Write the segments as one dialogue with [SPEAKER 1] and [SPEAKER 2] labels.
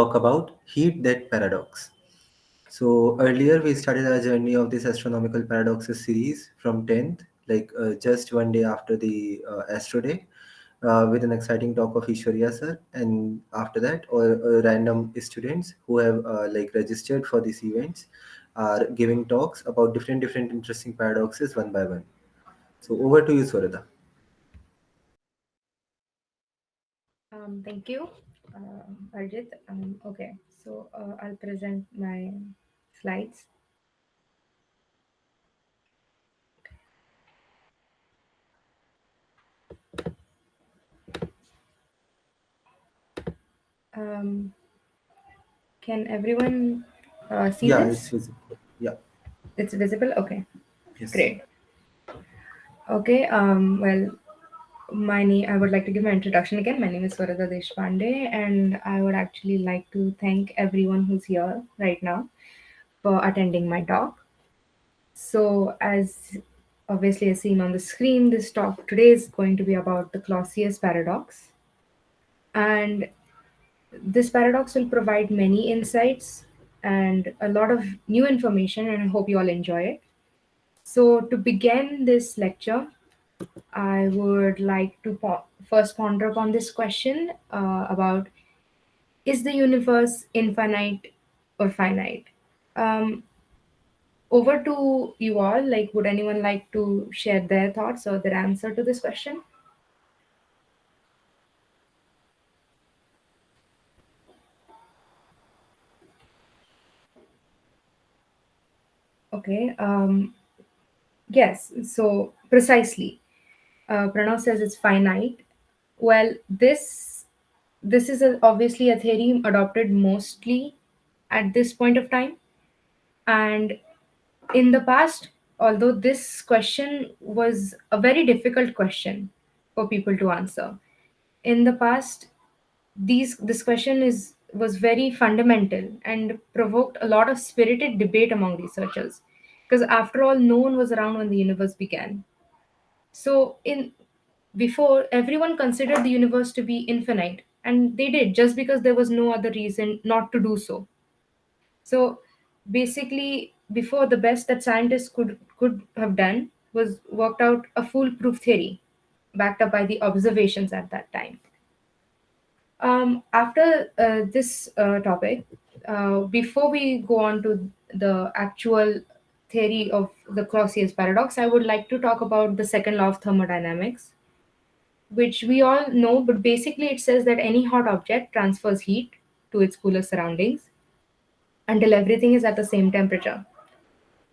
[SPEAKER 1] talk about heat death paradox. So earlier we started our journey of this astronomical paradoxes series from 10th, just one day after the Astro Day, with an exciting talk of Ishwarya sir, and after that, random students who have registered for these events are giving talks about different interesting paradoxes one by one. So over to you, Swarada.
[SPEAKER 2] Thank you, Arjit. Okay, so I'll present my slides. Um, can everyone see
[SPEAKER 1] Yeah, it's
[SPEAKER 2] this?
[SPEAKER 1] visible. Yeah.
[SPEAKER 2] It's visible? Okay,
[SPEAKER 1] Yes.
[SPEAKER 2] great. Okay, well, I would like to give my introduction again. My name is Swarada Deshpande, and I would actually like to thank everyone who's here right now for attending my talk. So, as obviously as seen on the screen, this talk today is going to be about the Clausius paradox. And this paradox will provide many insights and a lot of new information, and I hope you all enjoy it. So, to begin this lecture, I would like to first ponder upon this question about, is the universe infinite or finite? Um, Over to you all. Like, would anyone like to share their thoughts or their answer to this question? Okay. Yes. So precisely, Pranav says it's finite. Well, this is obviously a theory adopted mostly at this point of time, and in the past, although this question was a very difficult question for people to answer, in the past, this question is was very fundamental and provoked a lot of spirited debate among researchers, because after all, no one was around when the universe began. So in before, everyone considered the universe to be infinite, and they did just because there was no other reason not to do so. So basically, before, the best that scientists could have done was worked out a foolproof theory backed up by the observations at that time. After this topic, before we go on to the actual theory of the Clausius paradox, I would like to talk about the second law of thermodynamics, which we all know, but basically it says that any hot object transfers heat to its cooler surroundings until everything is at the same temperature.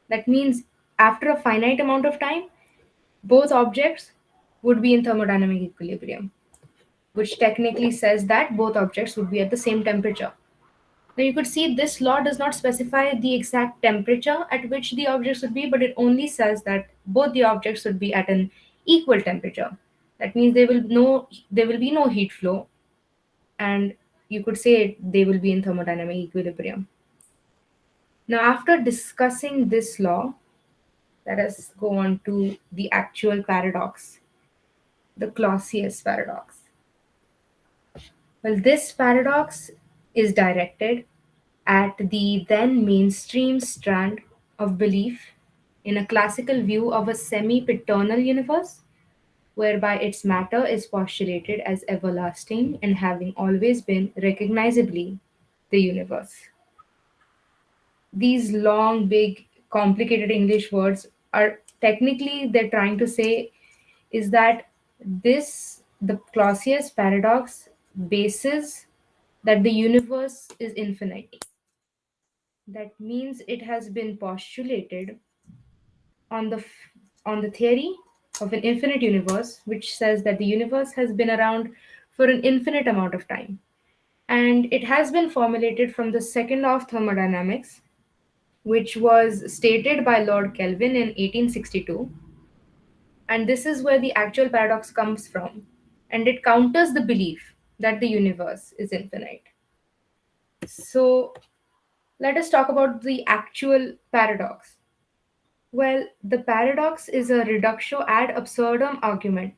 [SPEAKER 2] That means after a finite amount of time, both objects would be in thermodynamic equilibrium, which technically says that both objects would be at the same temperature. Now you could see this law does not specify the exact temperature at which the objects would be, but it only says that both the objects would be at an equal temperature. That means there will be no heat flow, and you could say they will be in thermodynamic equilibrium. Now, after discussing this law, let us go on to the actual paradox, the Clausius paradox. Well, this paradox is directed at the then mainstream strand of belief in a classical view of a semi paternal universe, whereby its matter is postulated as everlasting and having always been recognizably the universe. These long, big, complicated English words are technically they're trying to say is that the Clausius paradox bases that the universe is infinite. That means it has been postulated on on the theory of an infinite universe, which says that the universe has been around for an infinite amount of time. And it has been formulated from the second law of thermodynamics, which was stated by Lord Kelvin in 1862. And this is where the actual paradox comes from. And it counters the belief that the universe is infinite. So let us talk about the actual paradox. Well, the paradox is a reductio ad absurdum argument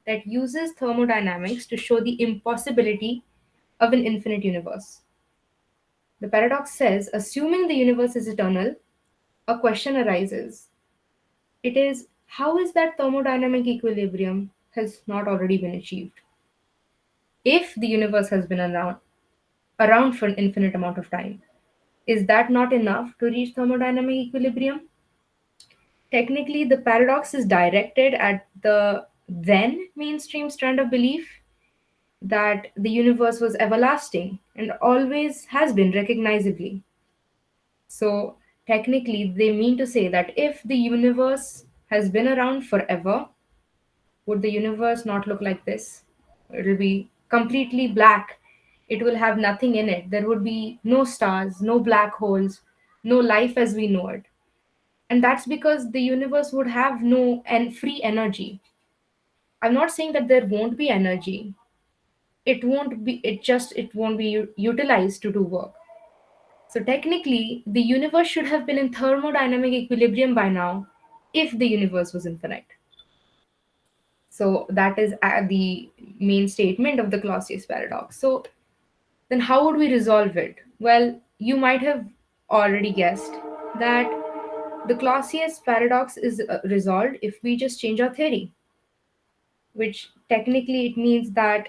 [SPEAKER 2] that uses thermodynamics to show the impossibility of an infinite universe. The paradox says, assuming the universe is eternal, a question arises. It is, how is that thermodynamic equilibrium has not already been achieved? If the universe has been around for an infinite amount of time, is that not enough to reach thermodynamic equilibrium? Technically, the paradox is directed at the then mainstream strand of belief that the universe was everlasting and always has been recognizably. So, technically, they mean to say that if the universe has been around forever, would the universe not look like this? It will be completely black. It will have nothing in it. There would be no stars, no black holes, no life as we know it. And that's because the universe would have no free energy. I'm not saying that there won't be energy. It won't be utilized to do work. So technically, the universe should have been in thermodynamic equilibrium by now if the universe was infinite. So that is the main statement of the Clausius paradox. So then how would we resolve it? Well, you might have already guessed that the Clausius paradox is resolved if we just change our theory, which technically it means that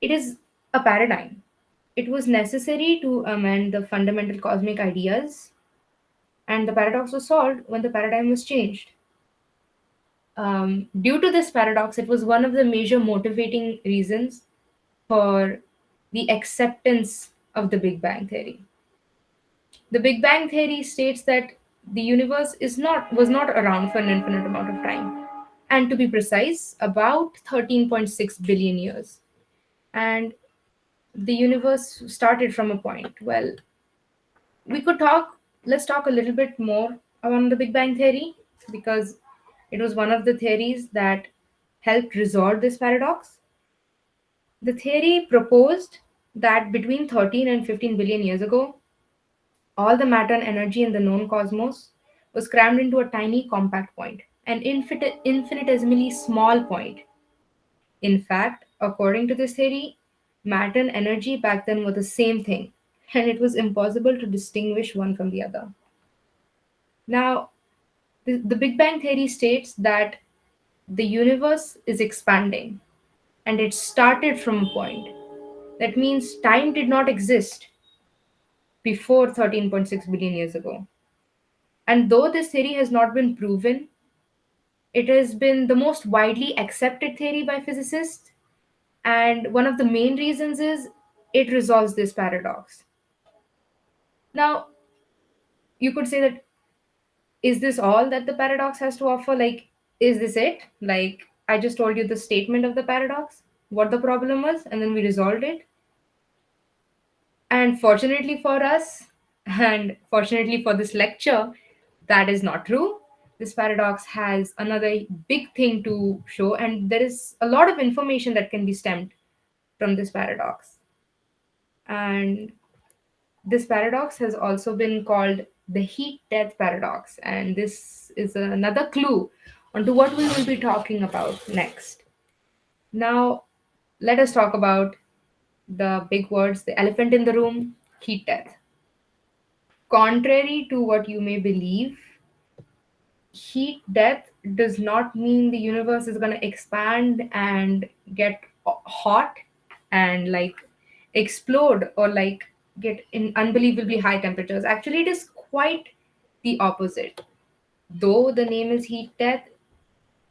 [SPEAKER 2] it is a paradigm. It was necessary to amend the fundamental cosmic ideas, and the paradox was solved when the paradigm was changed. Due to this paradox, it was one of the major motivating reasons for the acceptance of the Big Bang theory. The Big Bang theory states that the universe was not around for an infinite amount of time, and to be precise, about 13.6 billion years. And the universe started from a point. Well, we could talk. Let's talk a little bit more on the Big Bang theory because it was one of the theories that helped resolve this paradox. The theory proposed that between 13 and 15 billion years ago, all the matter and energy in the known cosmos was crammed into a tiny compact point, an infinitesimally small point. In fact, according to this theory, matter and energy back then were the same thing, and it was impossible to distinguish one from the other. Now, the Big Bang theory states that the universe is expanding and it started from a point. That means time did not exist before 13.6 billion years ago. And though this theory has not been proven, it has been the most widely accepted theory by physicists. And one of the main reasons is it resolves this paradox. Now, you could say that is this all that the paradox has to offer? Like, is this it? Like, I just told you the statement of the paradox, what the problem was, and then we resolved it. And fortunately for us, and fortunately for this lecture, that is not true. This paradox has another big thing to show, and there is a lot of information that can be stemmed from this paradox. And this paradox has also been called the heat death paradox, and this is another clue onto what we will be talking about next. Now, let us talk about the big words, the elephant in the room, heat death. Contrary to what you may believe, heat death does not mean the universe is going to expand and get hot and like explode or like get in unbelievably high temperatures. Actually, it is quite the opposite. Though the name is heat death,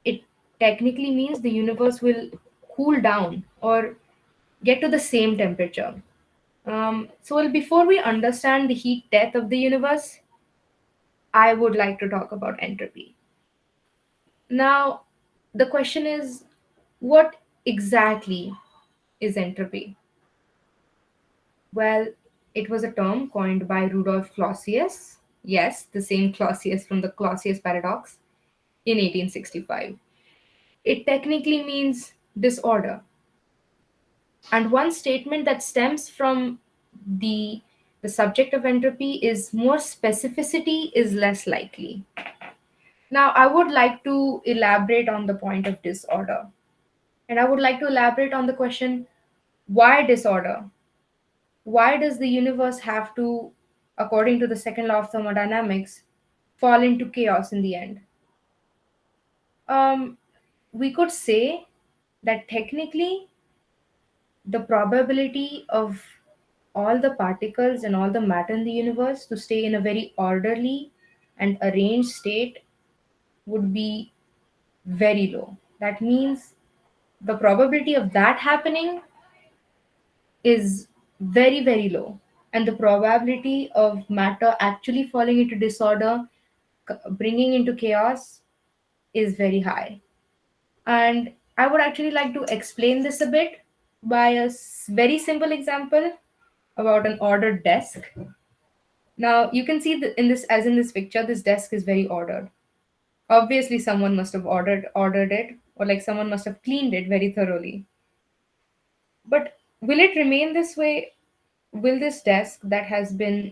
[SPEAKER 2] it technically means the universe will cool down or get to the same temperature. Well, before we understand the heat death of the universe, I would like to talk about entropy. Now, the question is, what exactly is entropy? Well, it was a term coined by Rudolf Clausius. Yes, the same Clausius from the Clausius Paradox in 1865. It technically means disorder. And one statement that stems from the the subject of entropy is more specificity is less likely. Now, I would like to elaborate on the point of disorder. And I would like to elaborate on the question, why disorder? Why does the universe have to, according to the second law of thermodynamics, fall into chaos in the end? Um, we could say that technically the probability of all the particles and all the matter in the universe to stay in a very orderly and arranged state would be very low. That means the probability of that happening is very, very low. And the probability of matter actually falling into disorder, bringing into chaos, is very high. And I would actually like to explain this a bit by a very simple example about an ordered desk. Now, you can see that in this, as in this picture, this desk is very ordered. Obviously, someone must have ordered it, or like someone must have cleaned it very thoroughly. But will it remain this way? Will this desk that has been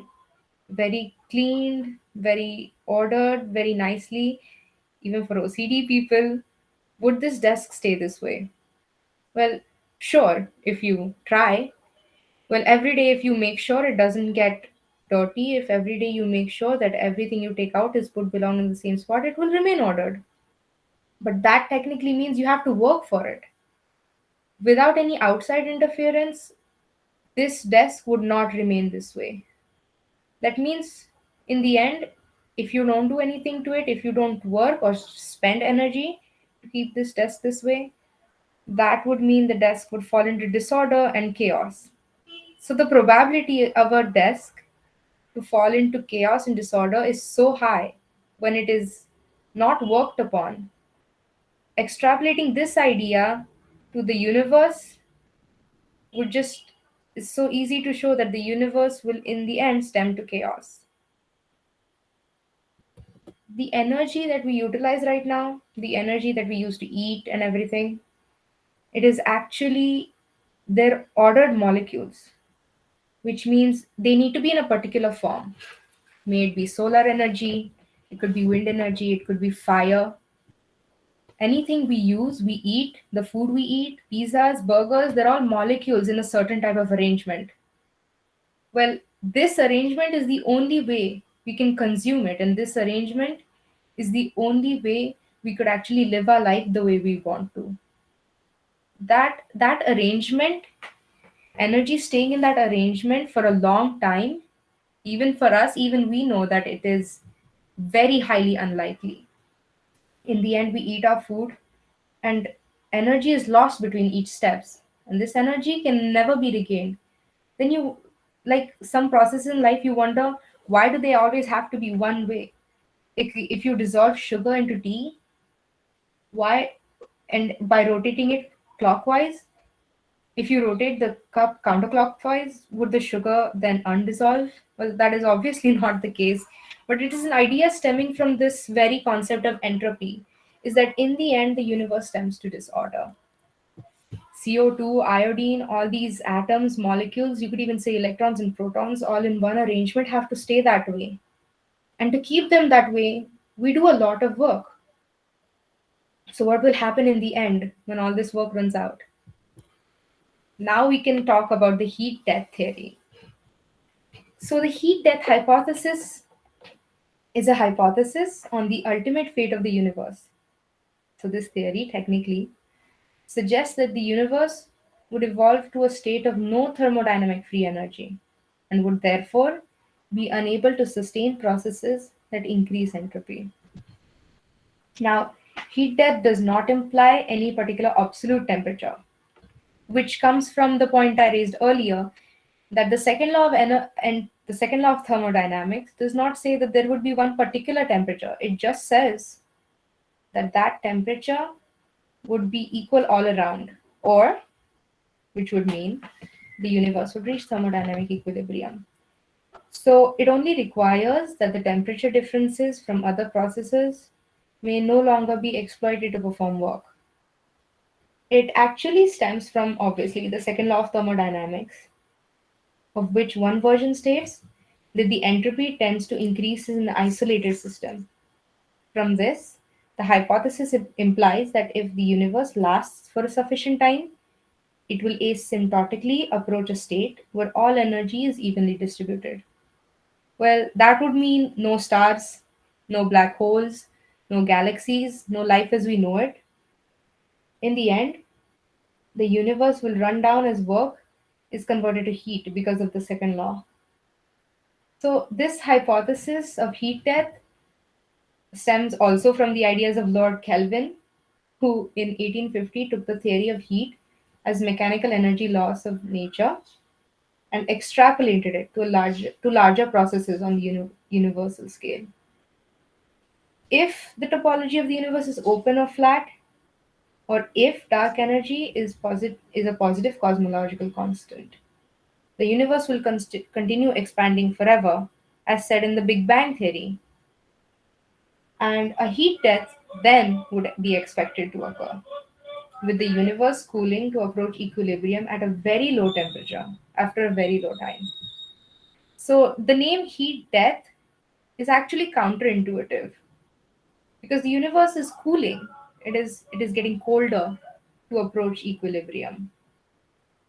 [SPEAKER 2] very cleaned, very ordered, very nicely, even for OCD people, would this desk stay this way? Well, sure, if you try. Well, every day, if you make sure it doesn't get dirty, if every day you make sure that everything you take out is put belong in the same spot, it will remain ordered. But that technically means you have to work for it. Without any outside interference, this desk would not remain this way. That means, in the end, if you don't do anything to it, if you don't work or spend energy to keep this desk this way, that would mean the desk would fall into disorder and chaos. So, the probability of a desk to fall into chaos and disorder is so high when it is not worked upon. Extrapolating this idea to the universe would just is so easy to show that the universe will in the end stem to chaos. The energy that we utilize right now, the energy that we use to eat and everything, it is actually they're ordered molecules, which means they need to be in a particular form. May it be solar energy, it could be wind energy, it could be fire. Anything we use, we eat, the food we eat, pizzas, burgers, they're all molecules in a certain type of arrangement. Well, this arrangement is the only way we can consume it, and this arrangement is the only way we could actually live our life the way we want to. That arrangement, energy staying in that arrangement for a long time, even for us, even we know that it is very highly unlikely. In the end, we eat our food, and energy is lost between each steps, and this energy can never be regained. Then you, like some processes in life, you wonder, why do they always have to be one way? If you dissolve sugar into tea, why, and by rotating it clockwise, if you rotate the cup counterclockwise, would the sugar then undissolve? Well, that is obviously not the case. But it is an idea stemming from this very concept of entropy, is that in the end, the universe stems to disorder. CO2, iodine, all these atoms, molecules, you could even say electrons and protons, all in one arrangement have to stay that way. And to keep them that way, we do a lot of work. So, what will happen in the end when all this work runs out? Now we can talk about the heat death theory. So, the heat death hypothesis is a hypothesis on the ultimate fate of the universe. So, this theory technically suggests that the universe would evolve to a state of no thermodynamic free energy and would therefore be unable to sustain processes that increase entropy. Now, heat death does not imply any particular absolute temperature, which comes from the point I raised earlier that the second law of and the second law of thermodynamics does not say that there would be one particular temperature. It just says that that temperature would be equal all around, or which would mean the universe would reach thermodynamic equilibrium. So it only requires that the temperature differences from other processes may no longer be exploited to perform work. It actually stems from obviously the second law of thermodynamics, of which one version states that the entropy tends to increase in an isolated system. From this, the hypothesis implies that if the universe lasts for a sufficient time, It will asymptotically approach a state where all energy is evenly distributed. Well, that would mean no stars, no black holes, no galaxies, no life as we know it. In the end, the universe will run down as work is converted to heat because of the second law. So, this hypothesis of heat death stems also from the ideas of Lord Kelvin, who in 1850 took the theory of heat as mechanical energy laws of nature and extrapolated it to larger processes on the universal scale. If the topology of the universe is open or flat, or if dark energy is a positive cosmological constant, the universe will continue expanding forever, as said in the Big Bang theory, and a heat death then would be expected to occur, with the universe cooling to approach equilibrium at a very low temperature after a very low time. So the name heat death is actually counterintuitive because the universe is cooling. It is getting colder to approach equilibrium.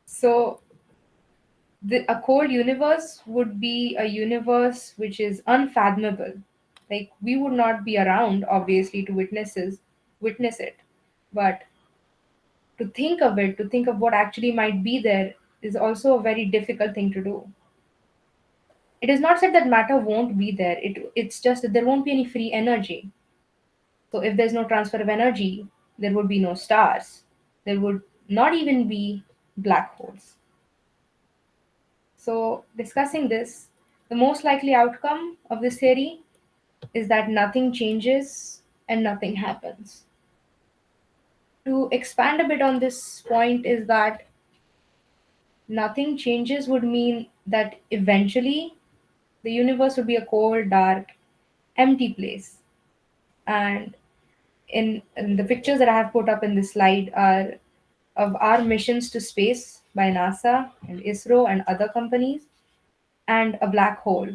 [SPEAKER 2] So a cold universe would be a universe which is unfathomable. Like we would not be around obviously to witness it. But to think of it, to think of what actually might be there is also a very difficult thing to do. It is not said that matter won't be there. It's just that there won't be any free energy. So if there's no transfer of energy, there would be no stars. There would not even be black holes. So discussing this, the most likely outcome of this theory is that nothing changes and nothing happens. To expand a bit on this point is that nothing changes would mean that eventually the universe would be a cold, dark, empty place. And in the pictures that I have put up in this slide are of our missions to space by NASA and ISRO and other companies, and a black hole.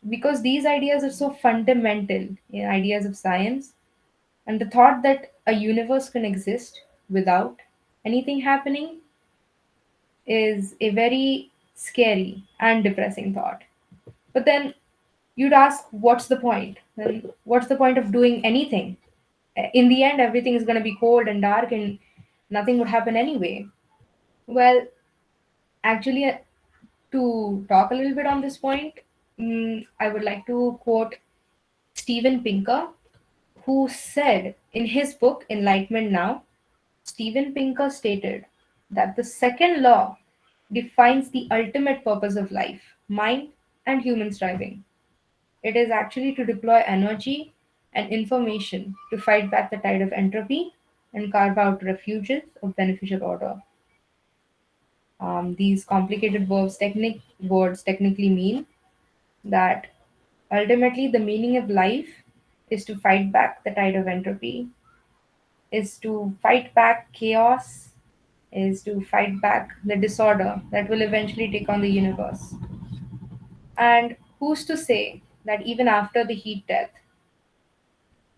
[SPEAKER 2] Because these ideas are so fundamental in ideas of science, and the thought that a universe can exist without anything happening is a very scary and depressing thought. But then you'd ask, what's the point? Then what's the point of doing anything? In the end, everything is going to be cold and dark and nothing would happen anyway. Well, actually, to talk a little bit on this point, I would like to quote Steven Pinker, who said in his book Enlightenment Now, Steven Pinker stated that the second law defines the ultimate purpose of life, mind, and human striving. It is actually to deploy energy and information to fight back the tide of entropy and carve out refuges of beneficial order. These complicated words technically mean that ultimately the meaning of life is to fight back the tide of entropy, is to fight back chaos, is to fight back the disorder that will eventually take on the universe. And who's to say that even after the heat death,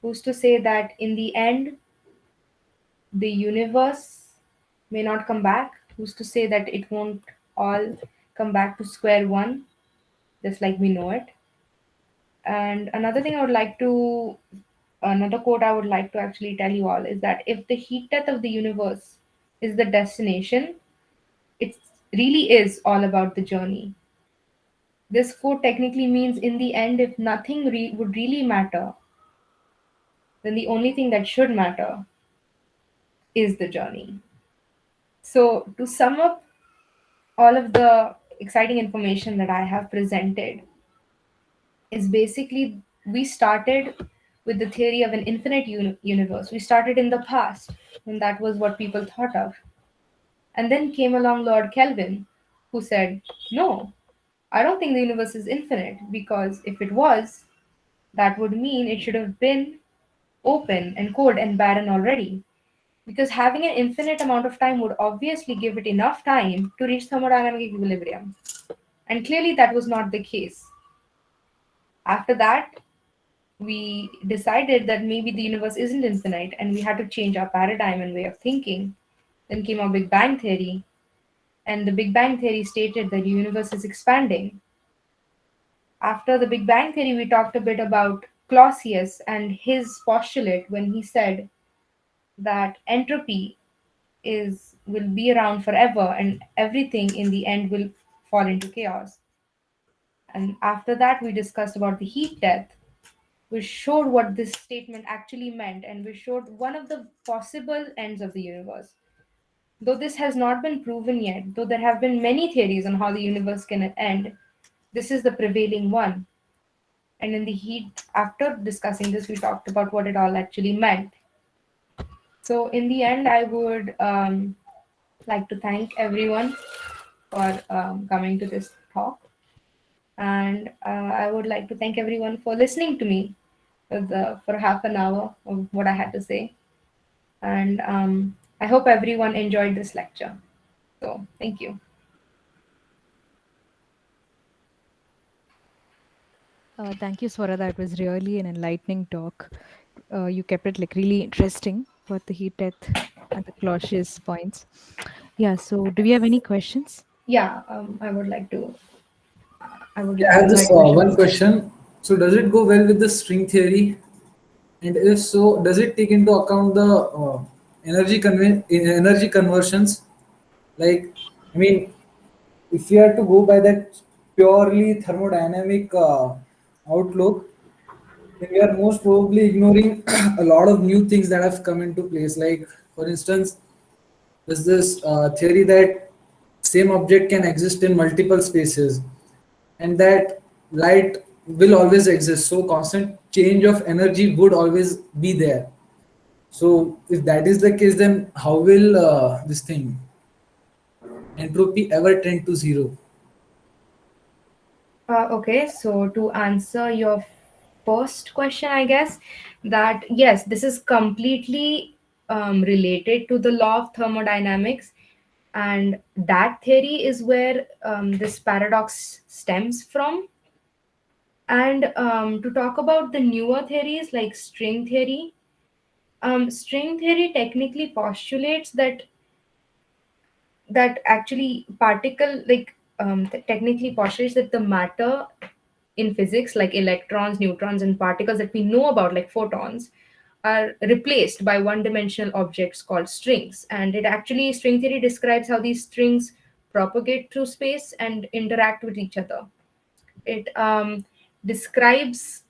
[SPEAKER 2] who's to say that in the end the universe may not come back? Who's to say that it won't all come back to square one, just like we know it? And another quote I would like to actually tell you all is that if the heat death of the universe is the destination, it really is all about the journey. This quote technically means in the end, if nothing would really matter, then the only thing that should matter is the journey. So, to sum up all of the exciting information that I have presented, is basically we started with the theory of an infinite universe. We started in the past, and that was what people thought of. And then came along Lord Kelvin, who said, no, I don't think the universe is infinite, because if it was, that would mean it should have been open and cold and barren already. Because having an infinite amount of time would obviously give it enough time to reach thermodynamic equilibrium. And clearly, that was not the case. After that, we decided that maybe the universe isn't infinite and we had to change our paradigm and way of thinking. Then came our Big Bang theory, and the Big Bang theory stated that the universe is expanding. After the Big Bang theory, we talked a bit about Clausius and his postulate when he said that entropy is will be around forever and everything in the end will fall into chaos. And after that, we discussed about the heat death. We showed what this statement actually meant, and we showed one of the possible ends of the universe. Though this has not been proven yet, though there have been many theories on how the universe can end, this is the prevailing one. And in the heat, after discussing this, we talked about what it all actually meant. So, in the end, I would like to thank everyone for coming to this talk. And I would like to thank everyone for listening to me for half an hour of what I had to say. And I hope everyone enjoyed this lecture. So, thank you.
[SPEAKER 3] Thank you, Swarada. It was really an enlightening talk. You kept it like really interesting about the heat death and the Clausius points. Yeah. So, do we have any questions?
[SPEAKER 2] Yeah, I would
[SPEAKER 4] Yeah, I have this
[SPEAKER 2] invite questions.
[SPEAKER 4] one question. So, does it go well with the string theory? And if so, does it take into account the energy conversions? Like, I mean, if you have to go by that purely thermodynamic outlook, then we are most probably ignoring a lot of new things that have come into place. Like, for instance, there's this theory that same object can exist in multiple spaces, and that light will always exist. So, constant change of energy would always be there. So, if that is the case, then how will this thing entropy ever tend to zero?
[SPEAKER 2] Okay, so to answer your first question, I guess that yes, this is completely related to the law of thermodynamics, and that theory is where this paradox stems from. And to talk about the newer theories like string theory technically postulates that actually particle technically postulates that the matter in physics like electrons, neutrons, and particles that we know about like photons are replaced by one dimensional objects called strings. And it actually string theory describes how these strings propagate through space and interact with each other. It describes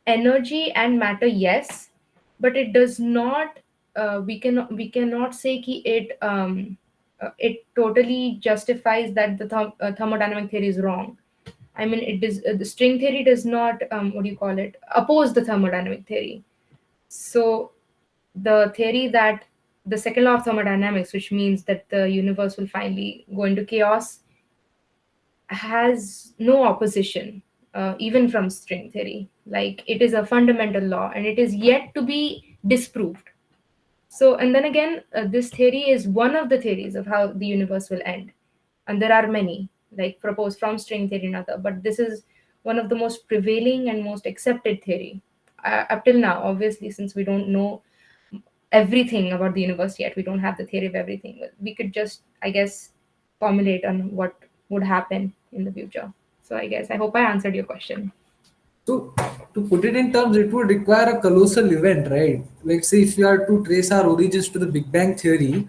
[SPEAKER 2] energy and matter, yes, but it does not we cannot say ki it totally justifies that the thermodynamic theory is wrong. I mean, the string theory does not what do you call it, oppose the thermodynamic theory. So the theory that the second law of thermodynamics, which means that the universe will finally go into chaos, has no opposition, even from string theory. Like, it is a fundamental law and it is yet to be disproved. So, and then again, this theory is one of the theories of how the universe will end. And there are many, like proposed from string theory and other, but this is one of the most prevailing and most accepted theory up till now. Obviously, since we don't know everything about the universe yet, we don't have the theory of everything. We could just, I guess, formulate on what would happen in the future. So I guess I hope I answered your question.
[SPEAKER 4] So, to put it in terms, it would require a colossal event, right? Like, say, if you are to trace our origins to the Big Bang theory,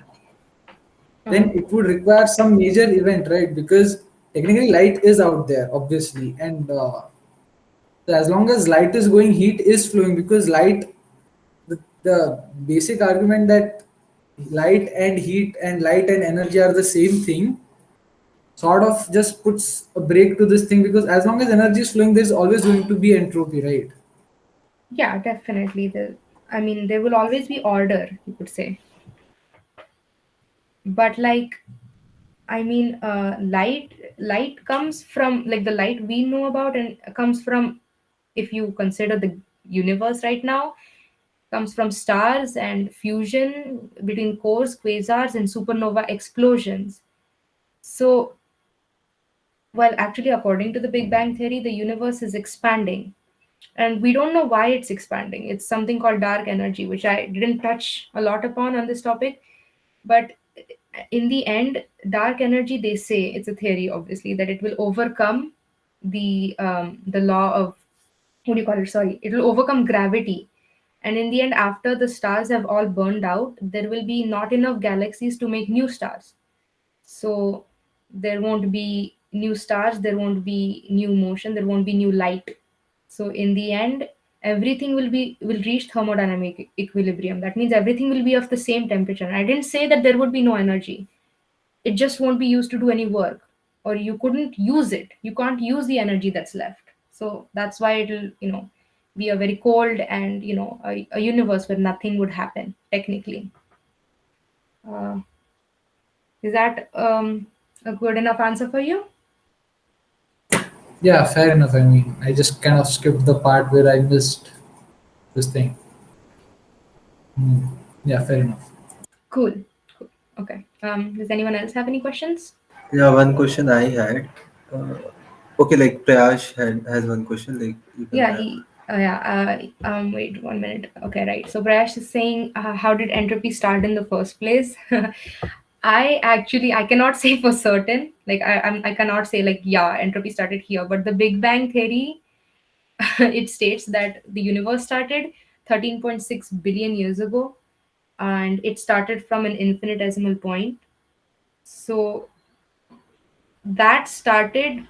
[SPEAKER 4] then
[SPEAKER 2] Uh-huh.
[SPEAKER 4] it would require some major event, right? Because technically, light is out there, obviously, and so as long as light is going, heat is flowing. Because light, the basic argument that light and energy are the same thing, sort of just puts a break to this thing, because as long as energy is flowing, there's always going to be entropy, right?
[SPEAKER 2] Yeah, definitely. I mean, there will always be order, you could say. But like, I mean, light comes from, like, the light we know about and comes from, if you consider the universe right now, comes from stars and fusion between cores, quasars, and supernova explosions. So, well, actually, according to the Big Bang theory, the universe is expanding. And we don't know why it's expanding. It's something called dark energy, which I didn't touch a lot upon on this topic. But in the end, dark energy, they say, it's a theory obviously, that it will overcome the law of, what do you call it, sorry, it will overcome gravity. And in the end, after the stars have all burned out, there will be not enough galaxies to make new stars. So there won't be new stars, there won't be new motion, there won't be new light. So in the end, everything will reach thermodynamic equilibrium. That means everything will be of the same temperature. And I didn't say that there would be no energy. It just won't be used to do any work, or you couldn't use it. You can't use the energy that's left. So that's why it'll, be a very cold and, a universe where nothing would happen technically. uh, is that a good enough answer for you?
[SPEAKER 4] Yeah, fair enough. I mean, I just kind of skipped the part where I missed this thing. Hmm. Yeah, fair enough.
[SPEAKER 2] Cool. Cool. Okay. Does anyone else have any questions?
[SPEAKER 1] Yeah, one question I had. Uh, okay, like Prayash has one question. Like you can
[SPEAKER 2] Yeah,
[SPEAKER 1] have.
[SPEAKER 2] wait 1 minute. Okay, right. So Brash is saying, how did entropy start in the first place? I cannot say for certain. Like I cannot say like, yeah, entropy started here. But the Big Bang theory, it states that the universe started 13.6 billion years ago, and it started from an infinitesimal point. So that started,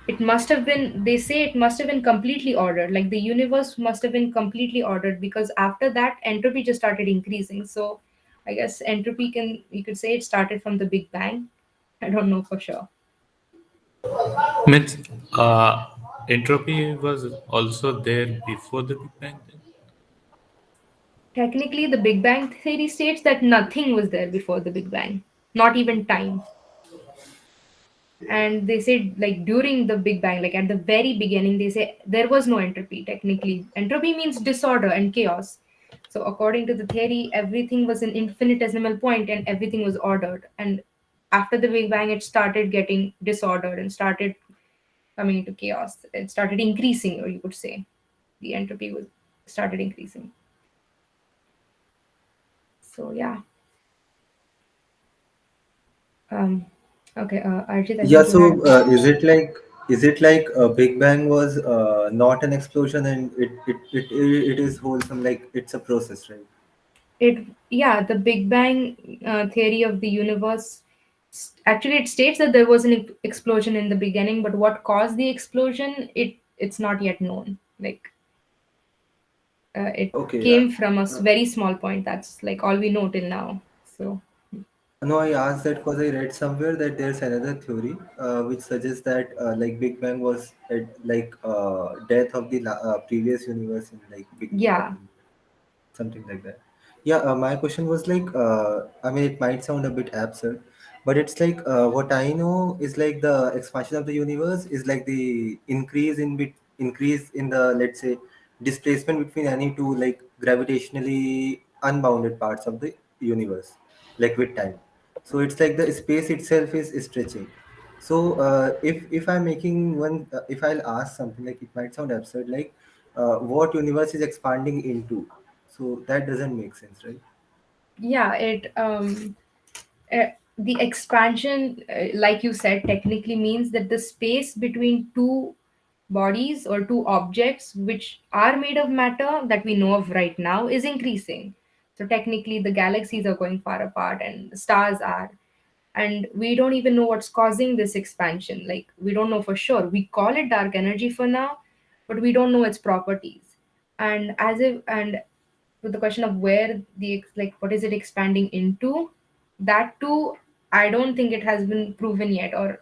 [SPEAKER 2] it must have been, they say it must have been completely ordered, like the universe must have been completely ordered, because after that entropy just started increasing. So I guess entropy, can you could say it started from the Big Bang. I don't know for sure.
[SPEAKER 5] Means entropy was also there before the Big Bang. Then
[SPEAKER 2] Technically the Big Bang theory states that nothing was there before the Big Bang, not even time. And they said, like, during the Big Bang, like at the very beginning, they say there was no entropy. Technically entropy means disorder and chaos. So according to the theory, everything was an infinitesimal point and everything was ordered. And after the Big Bang, it started getting disordered and started coming into chaos. It started increasing, or you could say the entropy was started increasing. So yeah. um okay, Arjit, I
[SPEAKER 1] Yeah.
[SPEAKER 2] think you had.
[SPEAKER 1] So is it like Big Bang was not an explosion and it is wholesome, like it's a process, right?
[SPEAKER 2] It, yeah, the Big Bang theory of the universe, actually it states that there was an explosion in the beginning, but what caused the explosion, it's not yet known. Like, it
[SPEAKER 1] Okay. Yeah.
[SPEAKER 2] came from a very small point. That's like all we know till now. So
[SPEAKER 1] No, I asked that because I read somewhere that there's another theory which suggests that like Big Bang was like death of the previous universe in like beginning of
[SPEAKER 2] yeah.
[SPEAKER 1] the something like that. Yeah, my question was like, I mean, it might sound a bit absurd, but it's like what I know is like the expansion of the universe is like the increase in the, let's say, displacement between any two like gravitationally unbounded parts of the universe, like with time. So it's like the space itself is stretching. So if I'm making one, if I'll ask something like it might sound absurd, like what universe is expanding into, so that doesn't make sense, right?
[SPEAKER 2] Yeah, the expansion, like you said, technically means that the space between two bodies or two objects which are made of matter that we know of right now is increasing. So technically the galaxies are going far apart and the stars are, and we don't even know what's causing this expansion. Like, we don't know for sure. We call it dark energy for now, but we don't know its properties. And as if, and with the question of where like what is it expanding into, that too, I don't think it has been proven yet or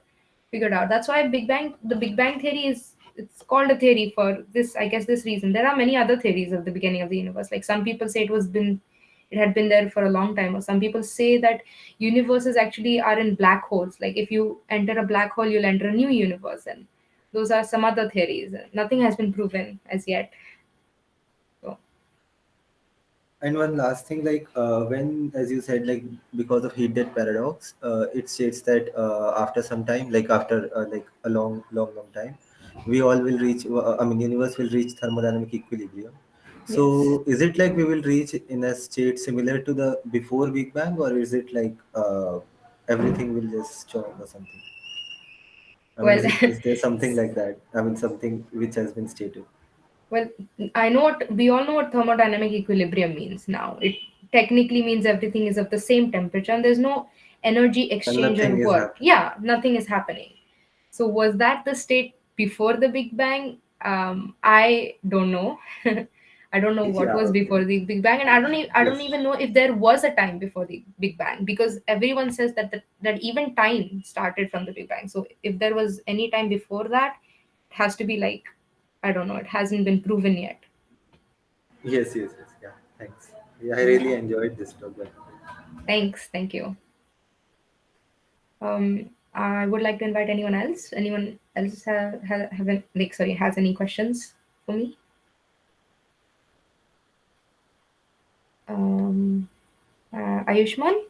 [SPEAKER 2] figured out. That's why the Big Bang theory is, it's called a theory for this, I guess, this reason. There are many other theories of the beginning of the universe. Like, some people say it had been there for a long time, or some people say that universes actually are in black holes. Like, if you enter a black hole, you'll enter a new universe. And those are some other theories. Nothing has been proven as yet. So
[SPEAKER 1] And one last thing, like when, as you said, like because of heat death paradox, it states that after some time, like after like a long time, we all will reach. I mean, universe will reach thermodynamic equilibrium.
[SPEAKER 2] Yes.
[SPEAKER 1] So is it like we will reach in a state similar to the before Big Bang, or is it like everything will just stop or something? I mean,
[SPEAKER 2] Well,
[SPEAKER 1] is there something like that? I mean, something which has been stated.
[SPEAKER 2] well, I know what we all know what thermodynamic equilibrium means now. It technically means everything is of the same temperature and there's no energy
[SPEAKER 1] And
[SPEAKER 2] exchange or
[SPEAKER 1] nothing is
[SPEAKER 2] work.
[SPEAKER 1] happening.
[SPEAKER 2] Yeah, nothing is happening. So was that the state before the Big Bang? I don't know. I don't know what
[SPEAKER 1] Yeah,
[SPEAKER 2] was
[SPEAKER 1] okay.
[SPEAKER 2] before the Big Bang, and I don't
[SPEAKER 1] Yes.
[SPEAKER 2] even know if there was a time before the Big Bang, because everyone says that that even time started from the Big Bang. So if there was any time before that, it has to be like, I don't know. It hasn't been proven yet.
[SPEAKER 1] Yes, yes, yes. Yeah, thanks. Yeah, I really
[SPEAKER 2] Yeah.
[SPEAKER 1] enjoyed this talk.
[SPEAKER 2] Thanks. Thank you. I would like to invite anyone else. Anyone else like, sorry, has any questions for me? Um, Ayushman?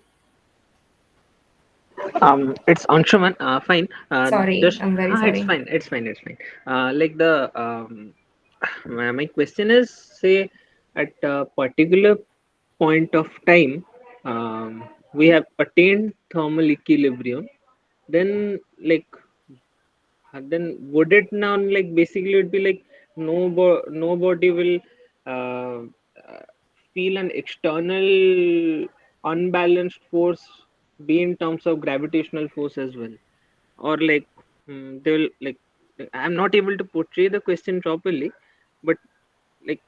[SPEAKER 6] It's Anshuman. Fine.
[SPEAKER 2] Sorry,
[SPEAKER 6] Just
[SPEAKER 2] I'm very
[SPEAKER 6] it's
[SPEAKER 2] sorry.
[SPEAKER 6] fine. It's fine. It's fine. Like the my question is, say, at a particular point of time, we have attained thermal equilibrium. Then, like, then would it now, like, basically it would be like nobody will uh, uh, feel an external unbalanced force, be in terms of gravitational force as well, or like they will like, I'm not able to portray the question properly, but like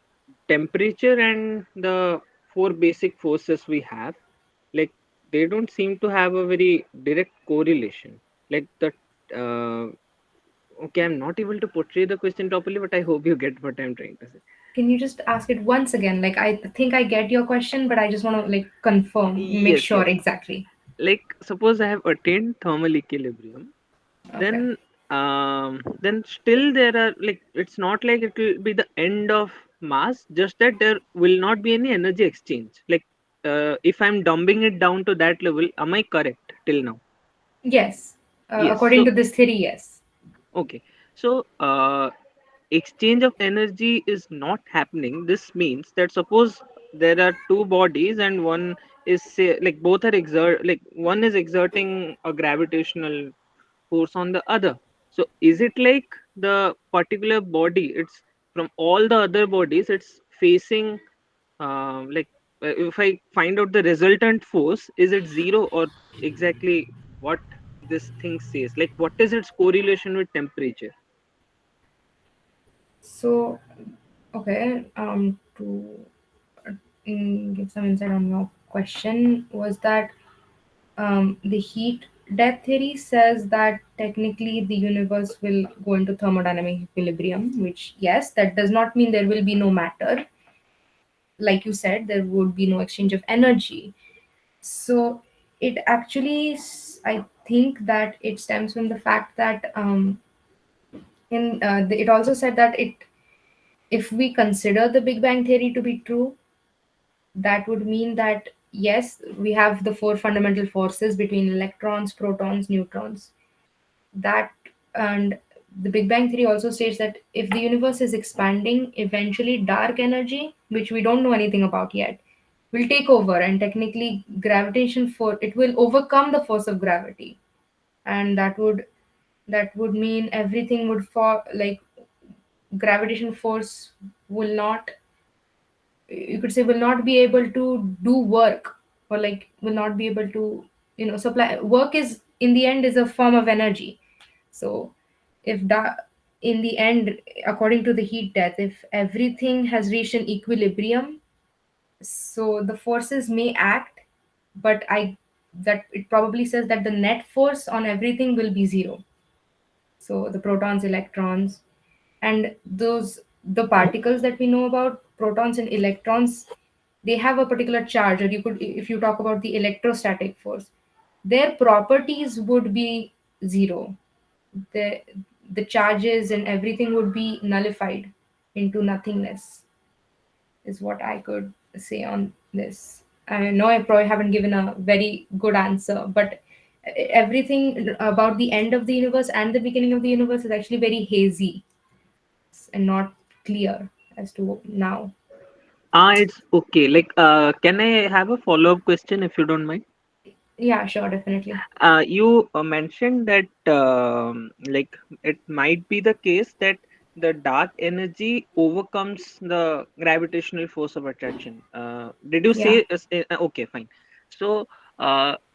[SPEAKER 6] temperature and the four basic forces we have, like they don't seem to have a very direct correlation, like the uh, okay, I'm not able to portray the question properly, but I hope you get what I'm trying to say.
[SPEAKER 2] Can you just ask it once again? Like, I think I get your question, but I just want to like confirm, make
[SPEAKER 6] Yes,
[SPEAKER 2] sure
[SPEAKER 6] yes.
[SPEAKER 2] exactly.
[SPEAKER 6] Like suppose I have attained thermal equilibrium,
[SPEAKER 2] Okay.
[SPEAKER 6] then still there are, like, it's not like it will be the end of mass, just that there will not be any energy exchange. Like if I'm dumbing it down to that level, am I correct till now?
[SPEAKER 2] Yes.
[SPEAKER 6] Yes.
[SPEAKER 2] According
[SPEAKER 6] So
[SPEAKER 2] to this theory, yes.
[SPEAKER 6] okay. So exchange of energy is not happening. This means that suppose there are two bodies and one is, say, like both are like one is exerting a gravitational force on the other. So is it like the particular body, it's from all the other bodies, it's facing like if I find out the resultant force, is it zero, or exactly what this thing says, like what is its correlation with temperature?
[SPEAKER 2] So, okay. To give some insight on your question, was that the heat death theory says that technically the universe will go into thermodynamic equilibrium, which, yes, that does not mean there will be no matter. Like you said, there would be no exchange of energy. So it actually, I think that it stems from the fact that it also said that if we consider the Big Bang theory to be true, that would mean that yes, we have the four fundamental forces between electrons, protons, neutrons. That and the Big Bang theory also states that if the universe is expanding, eventually dark energy, which we don't know anything about yet, will take over, and technically gravitation for it will overcome the force of gravity, and that would mean everything would fall, like gravitation force will not, you could say, will not be able to do work, or like will not be able to, supply work. Is in the end is a form of energy. So if that, in the end, according to the heat death, if everything has reached an equilibrium, so the forces may act, but I that it probably says that the net force on everything will be zero. So the protons, electrons, and the particles that we know about, protons and electrons, they have a particular charge. Or you could, if you talk about the electrostatic force, their properties would be zero. The the charges and everything would be nullified into nothingness, is what I could say on this. I know I probably haven't given a very good answer, but everything about the end of the universe and the beginning of the universe is actually very hazy and not clear as to now.
[SPEAKER 6] It's okay. Like, can I have a follow-up question if you don't mind?
[SPEAKER 2] Yeah, sure, definitely.
[SPEAKER 6] You mentioned that like it might be the case that the dark energy overcomes the gravitational force of attraction. Did you
[SPEAKER 2] Yeah.
[SPEAKER 6] say? Okay, fine. So,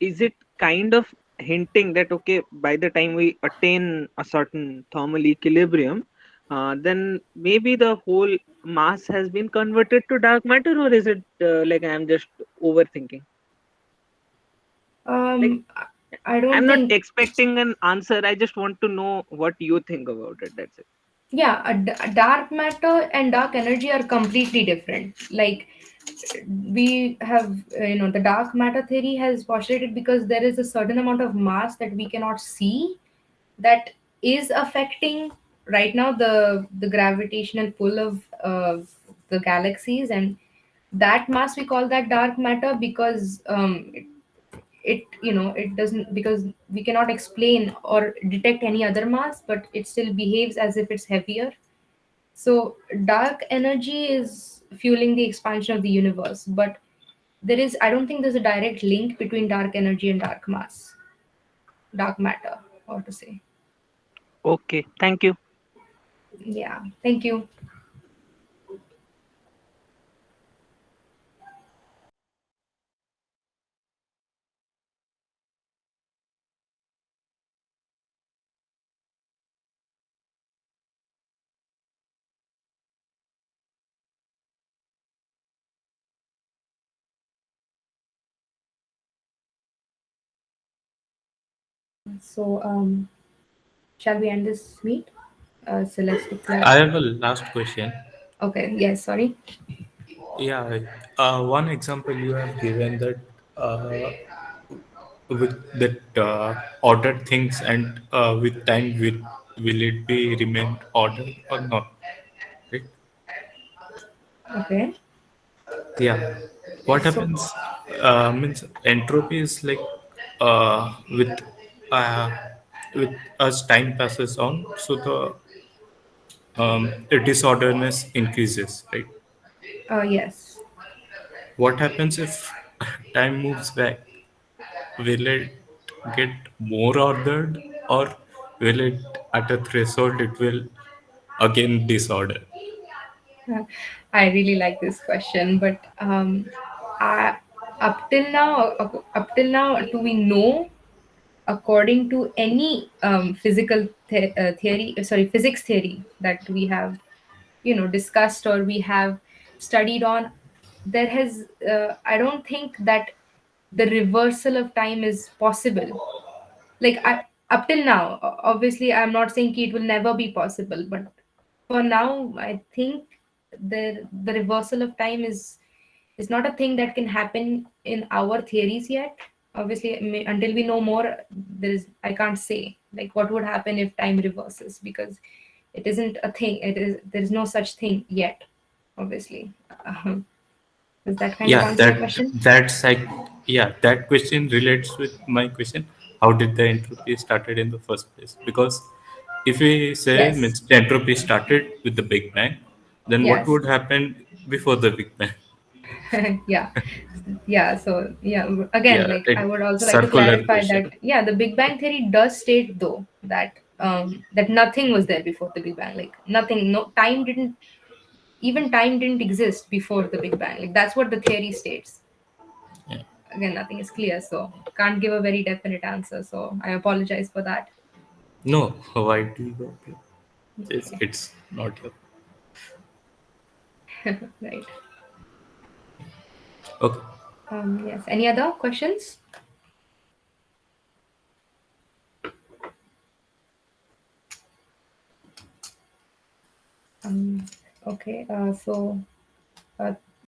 [SPEAKER 6] is it kind of hinting that okay, by the time we attain a certain thermal equilibrium, then maybe the whole mass has been converted to dark matter, or is it like I'm just overthinking? Like,
[SPEAKER 2] I don't
[SPEAKER 6] I'm not
[SPEAKER 2] think.
[SPEAKER 6] expecting an answer. I just want to know what you think about it. That's it.
[SPEAKER 2] Yeah, dark matter and dark energy are completely different. Like, we have, the dark matter theory has postulated because there is a certain amount of mass that we cannot see that is affecting right now the gravitational pull of the galaxies, and that mass we call that dark matter because it doesn't, because we cannot explain or detect any other mass, but it still behaves as if it's heavier. So dark energy is fueling the expansion of the universe, but I don't think there's a direct link between dark energy and dark matter, or to say.
[SPEAKER 6] Okay, thank you.
[SPEAKER 2] Yeah, thank you. So, shall we end this meet? So let's declare.
[SPEAKER 5] I have a last question.
[SPEAKER 2] Okay, yes, sorry.
[SPEAKER 5] Yeah, one example you have given that uh, with that ordered things and with time will it be remain ordered or not? Right?
[SPEAKER 2] Okay.
[SPEAKER 5] Yeah. What
[SPEAKER 2] So,
[SPEAKER 5] happens? Means entropy is like with uh, with as time passes on, so the disorderness increases, right?
[SPEAKER 2] yes.
[SPEAKER 5] What happens if time moves back? Will it get more ordered, or will it at a threshold it will again disorder?
[SPEAKER 2] I really like this question, but I, up till now, do we know, according to any physics theory that we have, discussed or we have studied on, there has I don't think that the reversal of time is possible. Like, up till now, obviously I'm not saying it will never be possible, but for now I think the reversal of time is not a thing that can happen in our theories yet. Obviously, until we know more, I can't say like what would happen if time reverses, because it isn't a thing. There is no such thing yet, obviously. Does that kind of
[SPEAKER 5] Yeah,
[SPEAKER 2] answer your question?
[SPEAKER 5] that question relates with my question. How did the entropy started in the first place? Because if we say
[SPEAKER 2] Yes.
[SPEAKER 5] means entropy started with the Big Bang, then what
[SPEAKER 2] Yes.
[SPEAKER 5] would happen before the Big Bang?
[SPEAKER 2] Yeah. Yeah, so yeah, again,
[SPEAKER 5] Yeah,
[SPEAKER 2] like, I
[SPEAKER 5] it
[SPEAKER 2] would also like to
[SPEAKER 5] circular
[SPEAKER 2] clarify
[SPEAKER 5] question.
[SPEAKER 2] that, yeah, the Big Bang theory does state, though, that nothing was there before the Big Bang. Like, nothing, no time didn't, even time didn't exist before the Big Bang. Like, that's what the theory states.
[SPEAKER 5] Yeah.
[SPEAKER 2] Again, nothing is clear, so can't give a very definite answer, so I apologize for that.
[SPEAKER 5] No, why do you go there?
[SPEAKER 2] Okay.
[SPEAKER 5] It's not your.
[SPEAKER 2] Right.
[SPEAKER 5] Okay.
[SPEAKER 2] Yes, any other questions? um okay, so